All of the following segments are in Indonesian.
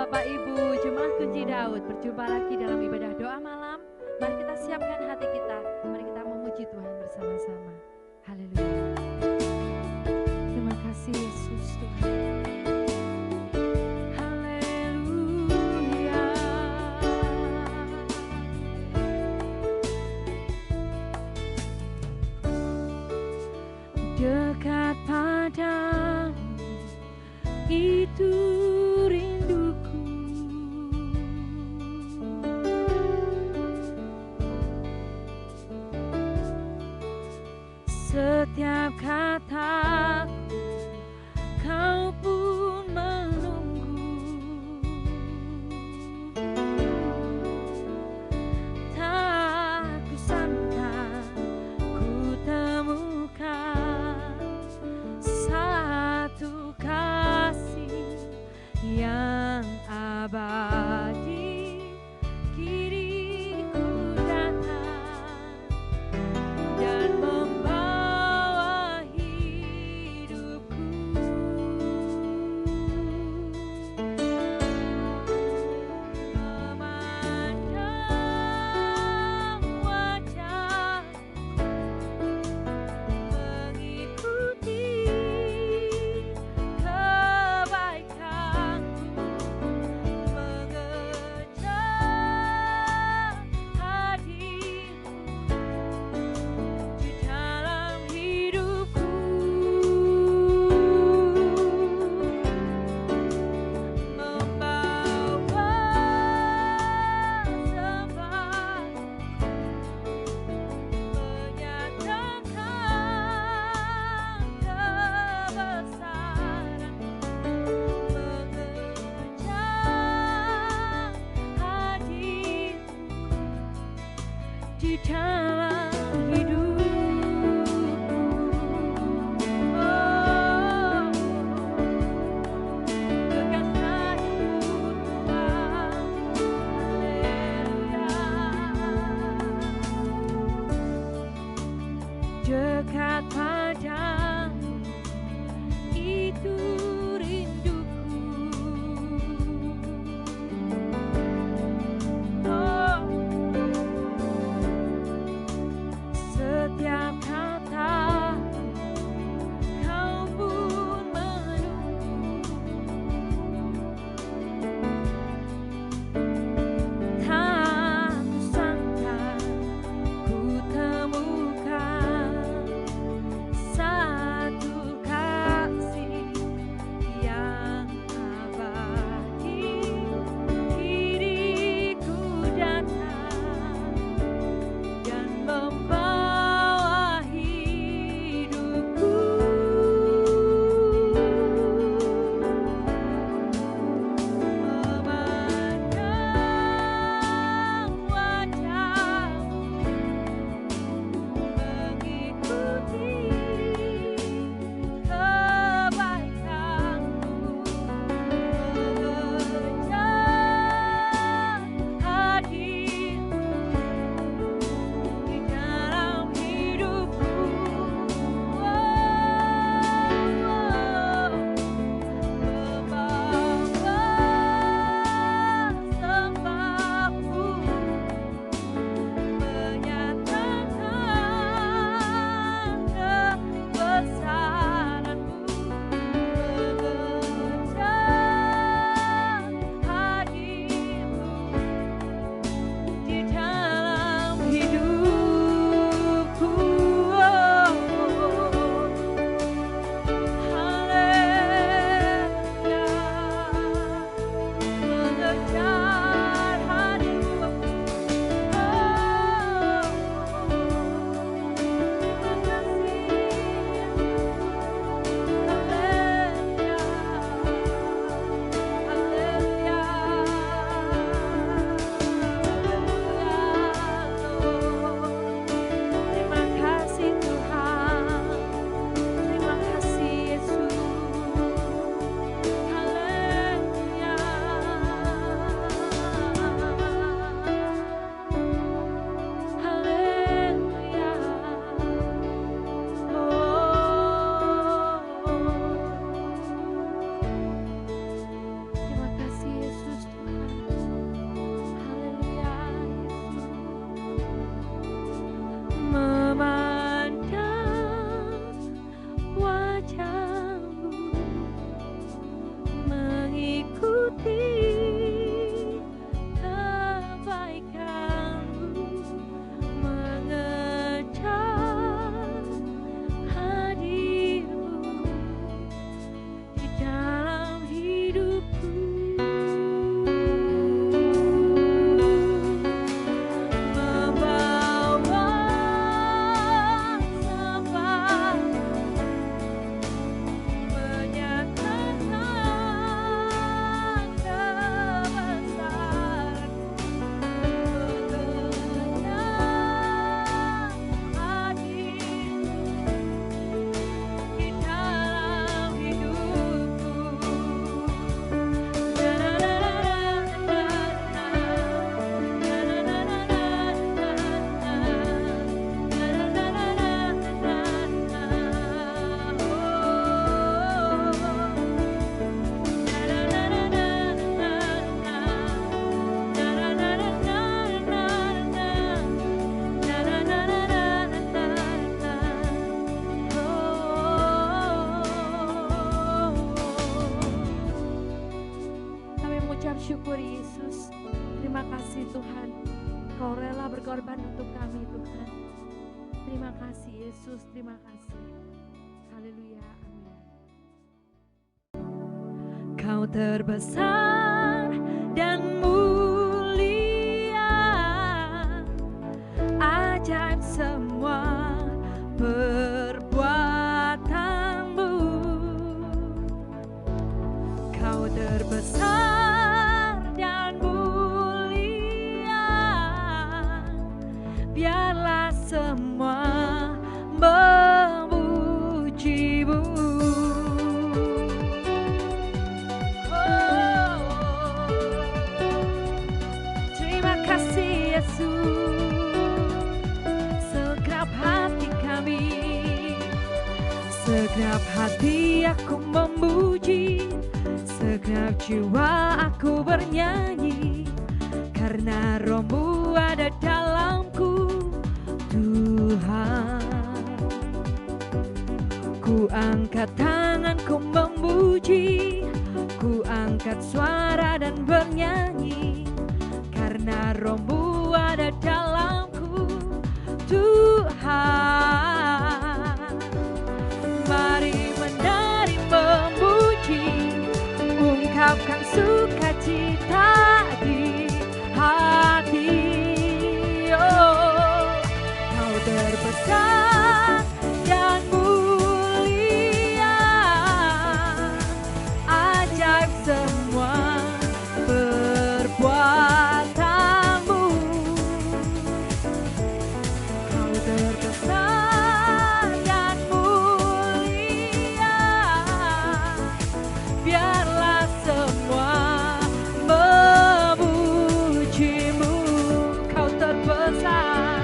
Bapak Ibu, Jemaat Kunci Daud, berjumpa lagi dalam ibadah doa malam. Mari kita siapkan hati kita, mari kita memuji Tuhan bersama-sama. Haleluya. Terima kasih Yesus Tuhan. Haleluya. Dekat padamu itu rinduku, setiap kataku kau pun menunggu, tak kusangka ku temukan satu kasih yang abadi. Kiriku datang dan membawa hidupku, memandang wajah, mengikuti kebaikanmu, mengejar hadirmu di dalam hidupku, membawa sembah, menyatakan kebesaran, mengejar hadirmu di dalam hidupku. Oh, dekat padamu Tuhan. Haleluya. Dekat padamu itu rinduku. Oh, setiap kata kau pun menunggu, tak kusangka ku temukan berkorban untuk kami Tuhan. Terima kasih Yesus, terima kasih. Haleluya, amin. Kau terbesar dan mulia, ajaib semua perbuatanmu. Kau terbesar dan mulia, biarlah semua memujimu. Terima kasih Yesus. Segenap hati kami, segenap hati aku memuji, segenap jiwa aku bernyanyi, karena Roh-Mu ada dalamku Tuhan. Ku angkat tanganku memuji, ku angkat suara dan bernyanyi, karena Roh-Mu ada dalamku Tuhan. Mari menari memuji, ungkapkan sukacita di hati. Oh, Kau terbesar dan mulia, ajaib semua perbuatanmu. Kau terbesar dan mulia, biarlah semua memujimu. Kau terbesar,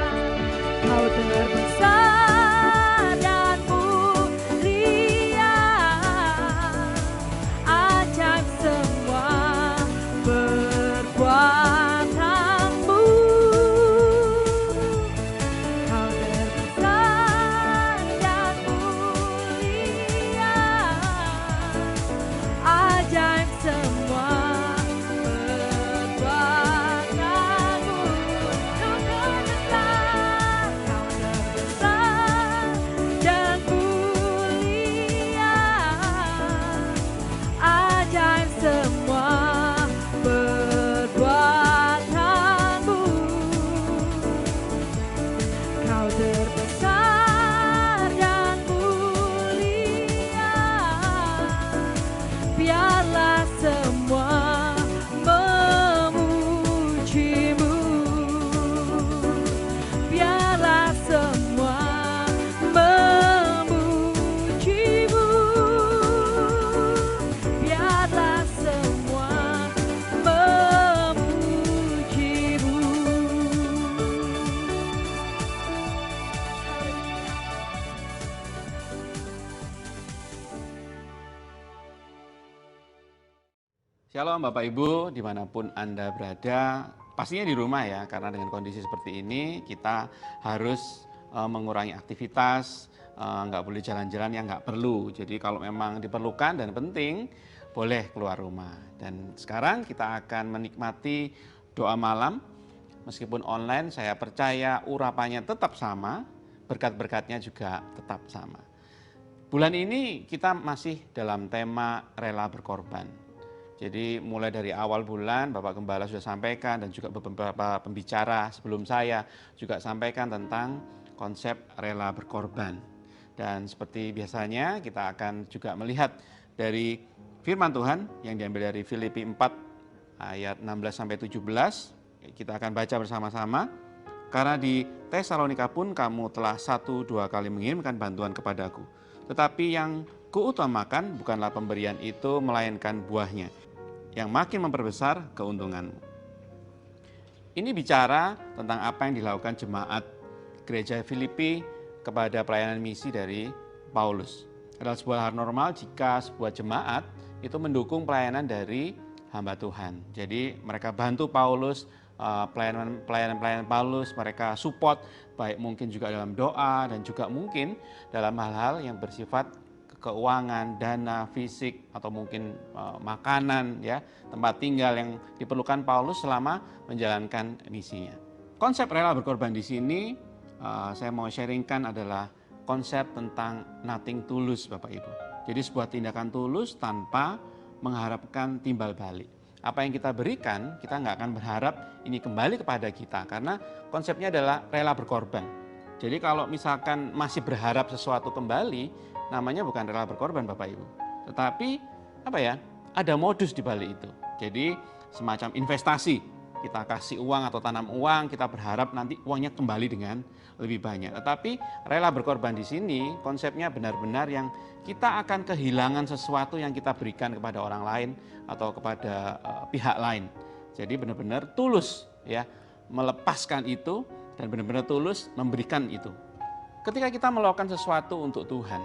kau terbesar dan mulia, ajaib semua perbuatanmu. Kau terbesar dan mulia, ajaib semua perbuatanmu. Kau terbesar, kau terbesar dan mulia, ajaib semua perbuatanmu. Kau terbesar dan mulia, biarlah semua memujimu. Biarlah semua memujimu. Biarlah semua memujimu. Shalom Bapak Ibu, dimanapun Anda berada, pastinya di rumah ya, karena dengan kondisi seperti ini kita harus mengurangi aktivitas, nggak boleh jalan-jalan yang nggak perlu. Jadi kalau memang diperlukan dan penting, boleh keluar rumah. Dan sekarang kita akan menikmati doa malam, meskipun online saya percaya urapannya tetap sama, berkat-berkatnya juga tetap sama. Bulan ini kita masih dalam tema rela berkorban. Jadi mulai dari awal bulan Bapak Gembala sudah sampaikan dan juga beberapa pembicara sebelum saya juga sampaikan tentang konsep rela berkorban. Dan seperti biasanya kita akan juga melihat dari firman Tuhan yang diambil dari Filipi 4 ayat 16-17. Kita akan baca bersama-sama. Karena di Tesalonika pun kamu telah 1-2 kali mengirimkan bantuan kepadaku. Tetapi yang kuutamakan bukanlah pemberian itu melainkan buahnya, yang makin memperbesar keuntunganmu. Ini bicara tentang apa yang dilakukan jemaat gereja Filipi kepada pelayanan misi dari Paulus. Adalah sebuah hal normal jika sebuah jemaat itu mendukung pelayanan dari hamba Tuhan. Jadi mereka bantu Paulus, pelayanan Paulus, mereka support baik mungkin juga dalam doa dan juga mungkin dalam hal-hal yang bersifat keuangan, dana, fisik, atau mungkin makanan, ya, tempat tinggal yang diperlukan Paulus selama menjalankan misinya. konsep rela berkorban di sini saya mau sharingkan adalah konsep tentang nothing tulus, Bapak Ibu. Jadi sebuah tindakan tulus tanpa mengharapkan timbal balik. Apa yang kita berikan, kita nggak akan berharap ini kembali kepada kita, karena konsepnya adalah rela berkorban. Jadi kalau misalkan masih berharap sesuatu kembali, namanya bukan rela berkorban, Bapak Ibu. Tetapi ada modus di balik itu. Jadi semacam investasi, kita kasih uang atau tanam uang, kita berharap nanti uangnya kembali dengan lebih banyak. Tetapi rela berkorban di sini konsepnya benar-benar yang kita akan kehilangan sesuatu yang kita berikan kepada orang lain atau kepada pihak lain. Jadi benar-benar tulus ya melepaskan itu dan benar-benar tulus memberikan itu. Ketika kita melakukan sesuatu untuk Tuhan,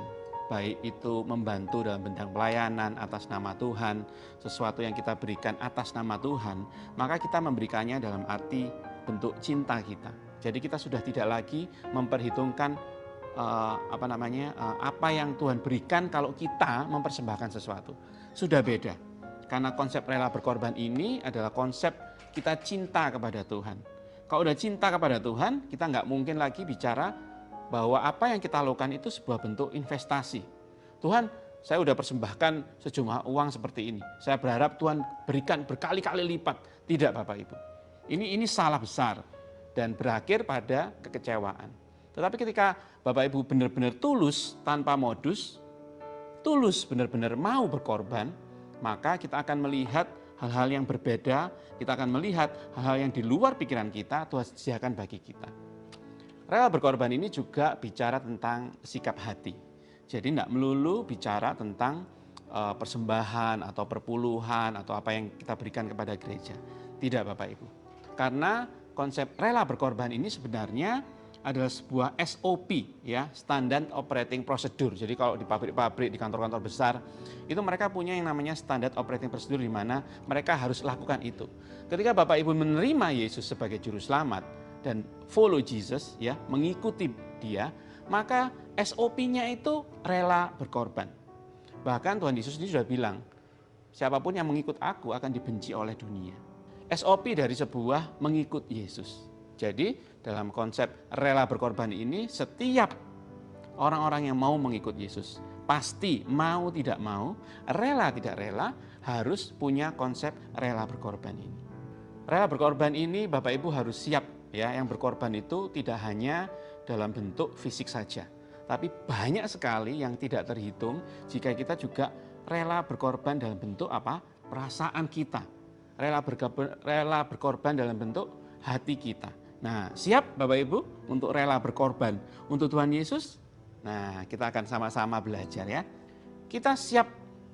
baik itu membantu dalam bidang pelayanan atas nama Tuhan, sesuatu yang kita berikan atas nama Tuhan, maka kita memberikannya dalam arti bentuk cinta kita. Jadi kita sudah tidak lagi memperhitungkan apa yang Tuhan berikan kalau kita mempersembahkan sesuatu. Sudah beda. Karena konsep rela berkorban ini adalah konsep kita cinta kepada Tuhan. Kalau udah cinta kepada Tuhan, kita nggak mungkin lagi bicara bahwa apa yang kita lakukan itu sebuah bentuk investasi. Tuhan, saya udah persembahkan sejumlah uang seperti ini. Saya berharap Tuhan berikan berkali-kali lipat. Tidak, Bapak Ibu. Ini salah besar dan berakhir pada kekecewaan. Tetapi ketika Bapak Ibu benar-benar tulus tanpa modus, tulus benar-benar mau berkorban, maka kita akan melihat hal-hal yang berbeda, kita akan melihat hal-hal yang di luar pikiran kita, Tuhan sediakan bagi kita. Rela berkorban ini juga bicara tentang sikap hati. Jadi tidak melulu bicara tentang persembahan atau perpuluhan atau apa yang kita berikan kepada gereja. Tidak, Bapak Ibu. Karena konsep rela berkorban ini sebenarnya adalah sebuah SOP, ya, Standard Operating Procedure. Jadi kalau di pabrik-pabrik, di kantor-kantor besar, itu mereka punya yang namanya Standard Operating Procedure di mana mereka harus lakukan itu. Ketika Bapak Ibu menerima Yesus sebagai juru selamat dan follow Jesus, ya, mengikuti Dia, maka SOP-nya itu rela berkorban. Bahkan Tuhan Yesus ini sudah bilang, siapapun yang mengikut aku akan dibenci oleh dunia. SOP dari sebuah mengikut Yesus. Jadi dalam konsep rela berkorban ini, setiap orang-orang yang mau mengikut Yesus, pasti mau tidak mau, rela tidak rela, harus punya konsep rela berkorban ini. Rela berkorban ini Bapak Ibu harus siap, ya. Yang berkorban itu tidak hanya dalam bentuk fisik saja, tapi banyak sekali yang tidak terhitung jika kita juga rela berkorban dalam bentuk apa? Perasaan kita. Rela berkorban dalam bentuk hati kita. Nah, siap Bapak Ibu untuk rela berkorban untuk Tuhan Yesus? Nah, kita akan sama-sama belajar, ya. Kita siap,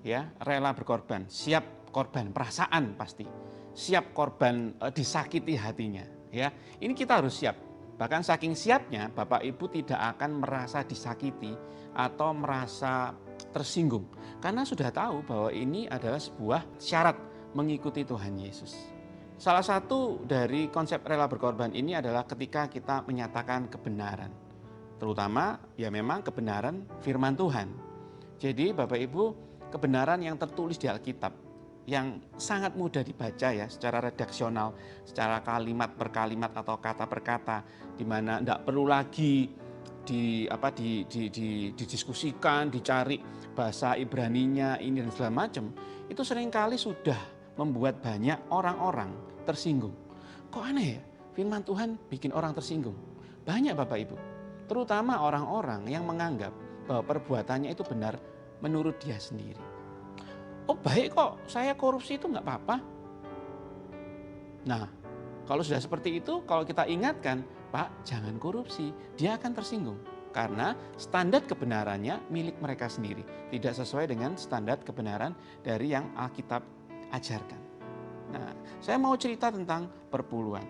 ya, rela berkorban, siap korban perasaan pasti. Siap korban disakiti hatinya, ya. Ini kita harus siap. Bahkan saking siapnya Bapak Ibu tidak akan merasa disakiti atau merasa tersinggung. Karena sudah tahu bahwa ini adalah sebuah syarat mengikuti Tuhan Yesus. Salah satu dari konsep rela berkorban ini adalah ketika kita menyatakan kebenaran. Terutama ya memang kebenaran firman Tuhan. Jadi Bapak Ibu, kebenaran yang tertulis di Alkitab yang sangat mudah dibaca, ya, secara redaksional, secara kalimat per kalimat atau kata per kata, di mana tidak perlu lagi didiskusikan, dicari bahasa Ibraninya ini dan segala macam. Itu seringkali sudah membuat banyak orang-orang tersinggung. Kok aneh ya? Firman Tuhan bikin orang tersinggung. Banyak Bapak Ibu. Terutama orang-orang yang menganggap bahwa perbuatannya itu benar menurut dia sendiri. Oh baik kok, saya korupsi itu nggak apa-apa. Nah, kalau sudah seperti itu, kalau kita ingatkan, Pak jangan korupsi, dia akan tersinggung. Karena standar kebenarannya milik mereka sendiri. Tidak sesuai dengan standar kebenaran dari yang Alkitab ajarkan. Nah, saya mau cerita tentang perpuluhan.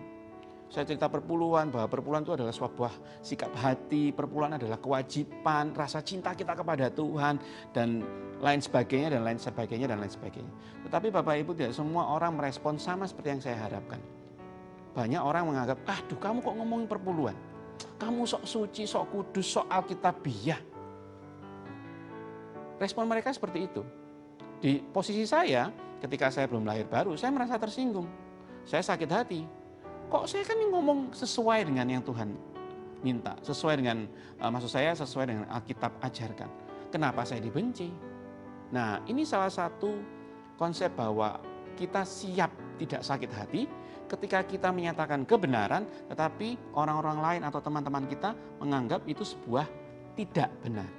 Saya cerita perpuluhan, bahwa perpuluhan itu adalah sebuah sikap hati, perpuluhan adalah kewajiban, rasa cinta kita kepada Tuhan, dan lain sebagainya, dan lain sebagainya, dan lain sebagainya. Tetapi Bapak Ibu, tidak semua orang merespon sama seperti yang saya harapkan. Banyak orang menganggap, aduh kamu kok ngomongin perpuluhan? Kamu sok suci, sok kudus, sok alkitabiah. Respon mereka seperti itu. Di posisi saya, ketika saya belum lahir baru, saya merasa tersinggung. Saya sakit hati. kok saya kan ngomong sesuai dengan yang Tuhan minta, sesuai dengan, maksud saya sesuai dengan Alkitab ajarkan. Kenapa saya dibenci? Nah, ini salah satu konsep bahwa kita siap tidak sakit hati ketika kita menyatakan kebenaran, tetapi orang-orang lain atau teman-teman kita menganggap itu sebuah tidak benar.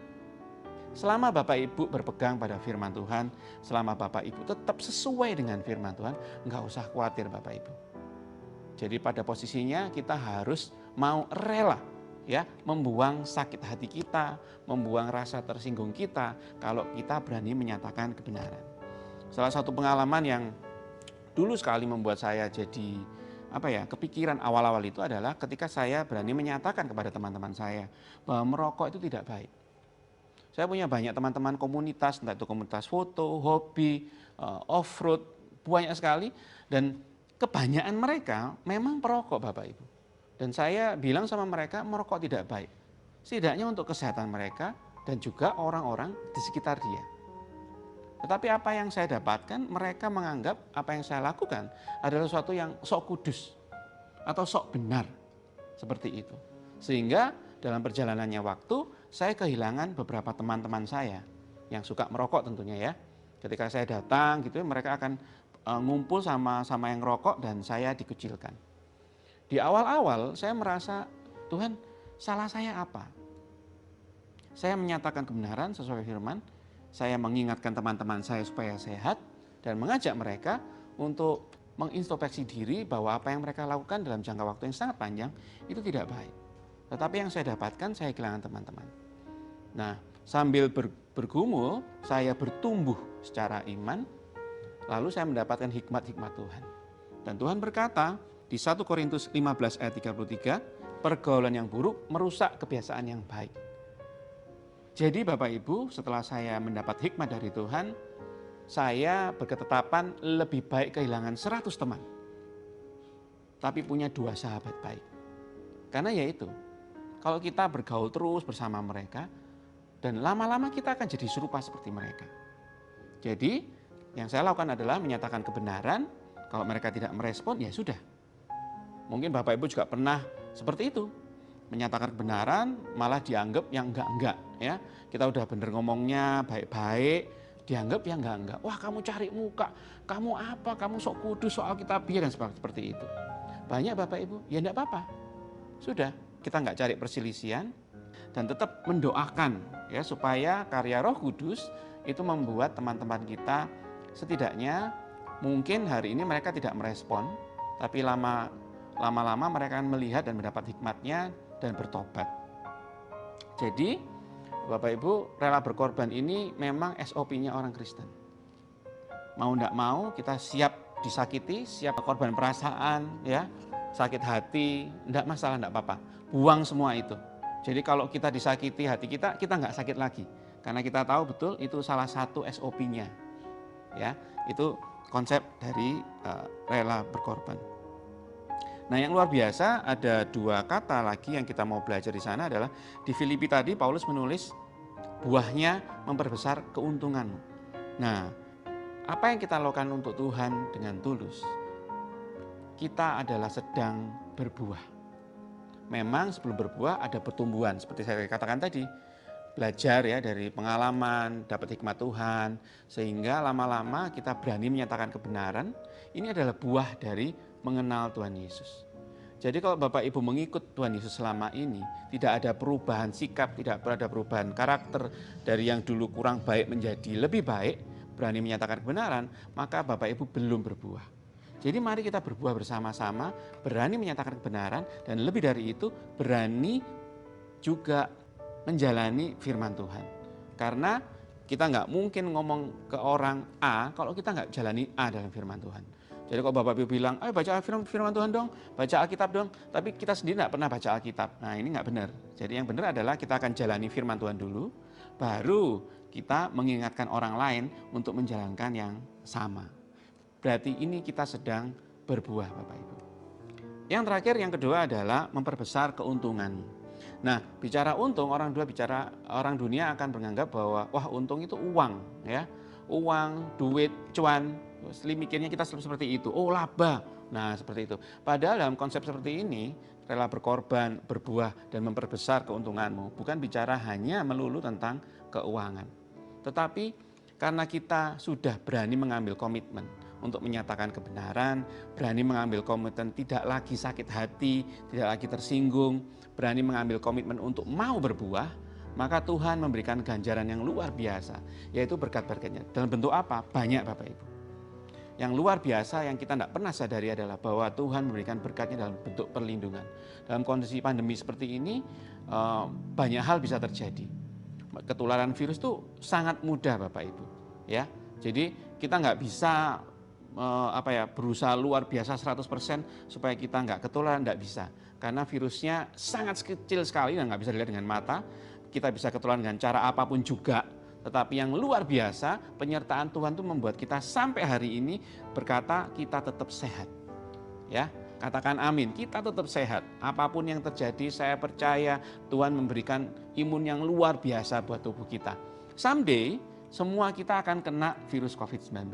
Selama Bapak Ibu berpegang pada firman Tuhan, selama Bapak Ibu tetap sesuai dengan firman Tuhan, enggak usah khawatir Bapak Ibu. Jadi pada posisinya kita harus mau rela ya membuang sakit hati kita, membuang rasa tersinggung kita kalau kita berani menyatakan kebenaran. Salah satu pengalaman yang dulu sekali membuat saya jadi kepikiran awal-awal itu adalah ketika saya berani menyatakan kepada teman-teman saya bahwa merokok itu tidak baik. Saya punya banyak teman-teman komunitas, entah itu komunitas foto, hobi, off-road, banyak sekali, dan kebanyakan mereka memang perokok Bapak Ibu. Dan saya bilang sama mereka merokok tidak baik. Setidaknya untuk kesehatan mereka dan juga orang-orang di sekitar dia. Tetapi apa yang saya dapatkan, mereka menganggap apa yang saya lakukan adalah sesuatu yang sok kudus atau sok benar. Seperti itu. Sehingga dalam perjalanannya waktu, saya kehilangan beberapa teman-teman saya yang suka merokok tentunya ya. Ketika saya datang gitu, mereka akan ngumpul sama yang rokok dan saya dikucilkan. Di awal-awal saya merasa, Tuhan, salah saya apa? Saya menyatakan kebenaran sesuai firman, saya mengingatkan teman-teman saya supaya sehat dan mengajak mereka untuk mengintrospeksi diri bahwa apa yang mereka lakukan dalam jangka waktu yang sangat panjang itu tidak baik. Tetapi yang saya dapatkan, saya kehilangan teman-teman. Nah, sambil bergumul, saya bertumbuh secara iman. Lalu saya mendapatkan hikmat-hikmat Tuhan. Dan Tuhan berkata di 1 Korintus 15 ayat 33, pergaulan yang buruk merusak kebiasaan yang baik. Jadi Bapak Ibu, setelah saya mendapat hikmat dari Tuhan, saya berketetapan lebih baik kehilangan 100 teman. Tapi punya 2 sahabat baik. Karena yaitu, kalau kita bergaul terus bersama mereka, dan lama-lama kita akan jadi serupa seperti mereka. Jadi, yang saya lakukan adalah menyatakan kebenaran, kalau mereka tidak merespon, ya sudah. Mungkin Bapak Ibu juga pernah seperti itu. Menyatakan kebenaran, malah dianggap yang enggak-enggak. Ya. Kita udah bener ngomongnya, baik-baik, dianggap yang enggak-enggak. Wah, kamu cari muka, kamu apa, kamu sok kudus, soal Alkitabiah, dan seperti itu. Banyak Bapak Ibu, ya enggak apa-apa. Sudah, kita enggak cari perselisihan, dan tetap mendoakan ya supaya karya Roh Kudus itu membuat teman-teman kita setidaknya mungkin hari ini mereka tidak merespon, tapi lama-lama mereka akan melihat dan mendapat hikmatnya dan bertobat. Jadi Bapak Ibu, rela berkorban ini memang SOP-nya orang Kristen. Mau enggak mau kita siap disakiti, siap korban perasaan, ya, sakit hati, enggak masalah, enggak apa-apa. Buang semua itu. Jadi kalau kita disakiti hati kita enggak sakit lagi. Karena kita tahu betul itu salah satu SOP-nya. Ya, itu konsep dari rela berkorban. Nah, yang luar biasa ada 2 kata lagi yang kita mau belajar di sana adalah di Filipi tadi Paulus menulis buahnya memperbesar keuntunganmu. Nah, apa yang kita lakukan untuk Tuhan dengan tulus? Kita adalah sedang berbuah. Memang sebelum berbuah ada pertumbuhan seperti saya katakan tadi. Belajar ya dari pengalaman, dapat hikmat Tuhan, sehingga lama-lama kita berani menyatakan kebenaran. Ini adalah buah dari mengenal Tuhan Yesus. Jadi kalau Bapak Ibu mengikut Tuhan Yesus selama ini, tidak ada perubahan sikap, tidak ada perubahan karakter, dari yang dulu kurang baik menjadi lebih baik, berani menyatakan kebenaran, maka Bapak Ibu belum berbuah. Jadi mari kita berbuah bersama-sama, berani menyatakan kebenaran, dan lebih dari itu berani juga menjalani firman Tuhan. Karena kita nggak mungkin ngomong ke orang A kalau kita nggak jalani A dalam firman Tuhan. Jadi kalau Bapak Ibu bilang, ayo baca firman Tuhan dong, baca Alkitab dong, tapi kita sendiri nggak pernah baca Alkitab. Nah, ini nggak benar. Jadi yang benar adalah kita akan jalani firman Tuhan dulu, baru kita mengingatkan orang lain untuk menjalankan yang sama. Berarti ini kita sedang berbuah Bapak Ibu. Yang terakhir, yang kedua adalah memperbesar keuntungan. Nah, bicara untung, orang dunia akan menganggap bahwa wah, untung itu uang, ya. Uang, duit, cuan. Mikirnya kita seperti itu. Oh, laba. Nah, seperti itu. Padahal dalam konsep seperti ini, rela berkorban, berbuah, dan memperbesar keuntunganmu bukan bicara hanya melulu tentang keuangan. Tetapi karena kita sudah berani mengambil komitmen untuk menyatakan kebenaran, berani mengambil komitmen tidak lagi sakit hati, tidak lagi tersinggung, berani mengambil komitmen untuk mau berbuah, maka Tuhan memberikan ganjaran yang luar biasa, yaitu berkat-berkatnya. Dalam bentuk apa? Banyak Bapak Ibu. Yang luar biasa yang kita tidak pernah sadari adalah bahwa Tuhan memberikan berkatnya dalam bentuk perlindungan. Dalam kondisi pandemi seperti ini, banyak hal bisa terjadi. Ketularan virus itu sangat mudah Bapak Ibu. Ya, jadi kita nggak bisa berusaha luar biasa 100% supaya kita nggak ketularan, nggak bisa. Karena virusnya sangat kecil sekali dan nggak bisa dilihat dengan mata. Kita bisa ketularan dengan cara apapun juga. Tetapi yang luar biasa, penyertaan Tuhan itu membuat kita sampai hari ini berkata kita tetap sehat. Ya, katakan amin, kita tetap sehat. Apapun yang terjadi, saya percaya Tuhan memberikan imun yang luar biasa buat tubuh kita. Someday, semua kita akan kena virus COVID-19.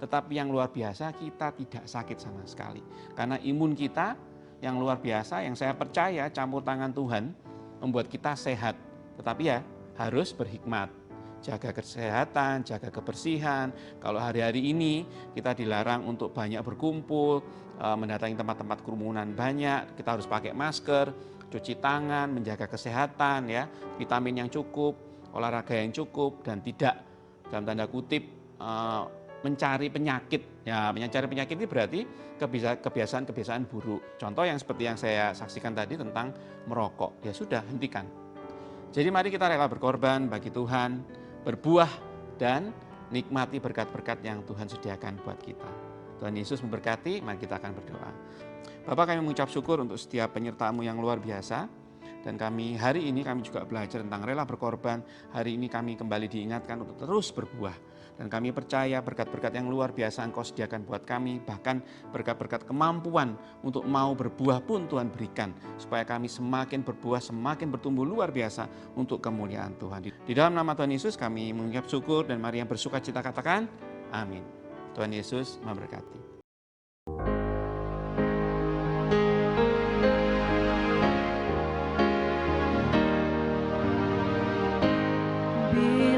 Tetapi yang luar biasa, kita tidak sakit sama sekali. Karena imun kita yang luar biasa, yang saya percaya campur tangan Tuhan, membuat kita sehat. Tetapi ya, harus berhikmat. Jaga kesehatan, jaga kebersihan. Kalau hari-hari ini kita dilarang untuk banyak berkumpul, mendatangi tempat-tempat kerumunan banyak, kita harus pakai masker, cuci tangan, menjaga kesehatan, ya, vitamin yang cukup, olahraga yang cukup, dan tidak dalam tanda kutip mencari penyakit. Ya, mencari penyakit ini berarti kebiasaan-kebiasaan buruk. Contoh yang seperti yang saya saksikan tadi tentang merokok. Ya sudah, hentikan. Jadi mari kita rela berkorban bagi Tuhan, berbuah, dan nikmati berkat-berkat yang Tuhan sediakan buat kita. Tuhan Yesus memberkati, mari kita akan berdoa. Bapak, kami mengucap syukur untuk setiap penyertaan-Mu yang luar biasa. Dan hari ini kami juga belajar tentang rela berkorban. Hari ini kami kembali diingatkan untuk terus berbuah. Dan kami percaya berkat-berkat yang luar biasa Engkau sediakan buat kami. Bahkan berkat-berkat kemampuan untuk mau berbuah pun Tuhan berikan. Supaya kami semakin berbuah, semakin bertumbuh luar biasa untuk kemuliaan Tuhan. Di dalam nama Tuhan Yesus kami mengucap syukur, dan mari yang bersuka cita katakan amin. Tuhan Yesus memberkati. Bila